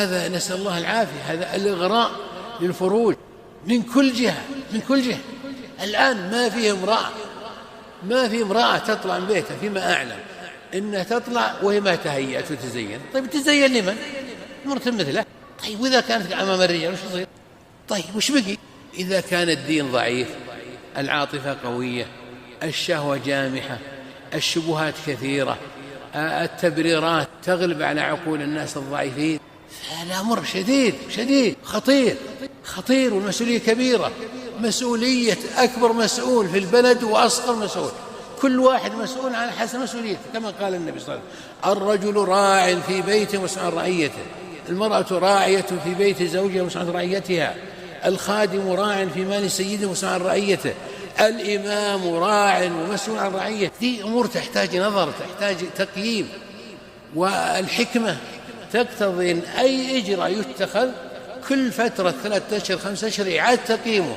هذا نسأل الله العافية، هذا الإغراء للفروج من كل جهة، من كل جهة. الآن ما في امرأة تطلع من بيتها فيما أعلم إنها تطلع وهي ما تهيأت وتزين. طيب تزين لمن؟ مرت مثله. طيب وإذا كانت أمام الرجال وش يصير؟ طيب وش بقي؟ إذا كان الدين ضعيف، العاطفة قوية، الشهوة جامحة، الشبهات كثيرة، التبريرات تغلب على عقول الناس الضعيفين، الأمر شديد خطير، والمسؤولية كبيرة، مسؤولية أكبر مسؤول في البلد وأصغر مسؤول، كل واحد مسؤول على حسب مسؤوليته، كما قال النبي صلى الله عليه وسلم: الرجل راع في بيته ومسؤول عن رعيته، المرأة راعية في بيت زوجها ومسؤول عن رعيتها، الخادم راع في مال سيده ومسؤول عن رعيته، الإمام راع ومسؤول عن رعيته. دي أمور تحتاج نظر، تحتاج تقييم، والحكمة تقتضي أن أي إجراء يتخذ كل فترة 3 أشهر 5 أشهر إعادة تقييمه،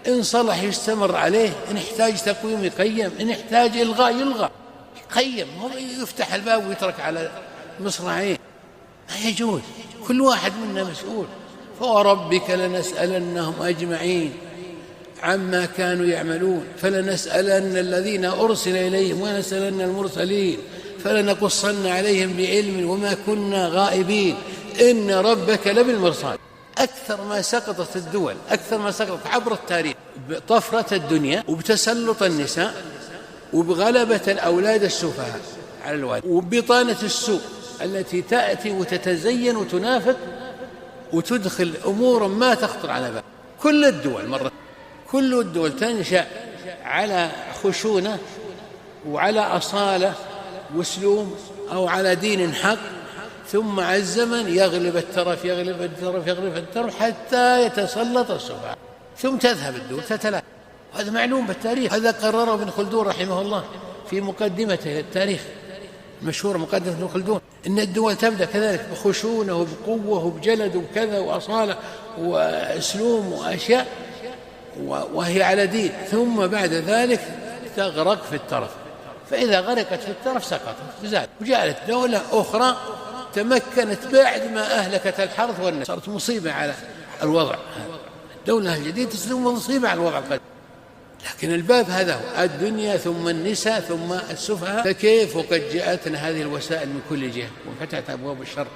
إن صلح يستمر عليه، إن احتاج تقويم يقيم، إن احتاج إلغاء يلغى، يقيم، يفتح الباب ويترك على مصراعيه، ما يجوز. كل واحد منا مسؤول. فوربك لنسألنهم أجمعين عما كانوا يعملون، فلنسألن الذين أرسل إليهم ولنسألن المرسلين، فلنقصن عليهم بعلم وما كنا غائبين، إن ربك لبالمرصاد. أكثر ما سقطت الدول، أكثر ما سقطت عبر التاريخ بطفرة الدنيا وبتسلط النساء وبغلبة الأولاد السفهاء على الوالد وببطانة السوء التي تأتي وتتزين وتنافق وتدخل أمورا ما تخطر على بال. كل الدول تنشأ على خشونة وعلى أصالة واسلوب أو على دين حق، ثم مع الزمن يغلب الترف حتى يتسلط السفهاء، ثم تذهب الدول تتلاشى. هذا معلوم بالتاريخ، هذا قرره ابن خلدون رحمه الله في مقدمته للتاريخ مشهور، مقدمة ابن خلدون، إن الدول تبدأ كذلك بخشونة وبقوة وبجلد وكذا وأصالة وأسلوب وأشياء وهي على دين، ثم بعد ذلك تغرق في الترف، فإذا غرقت في الترف سقطت وزادت، وجاءت دولة أخرى تمكنت بعد ما أهلكت الحرث والنسل، صارت مصيبة على الوضع. الدولة الجديدة تصير مصيبة على الوضع القديم. لكن الباب هذا هو الدنيا ثم النساء ثم السفهاء، فكيف وقد جاءتنا هذه الوسائل من كل جهة وفتحت أبواب الشر.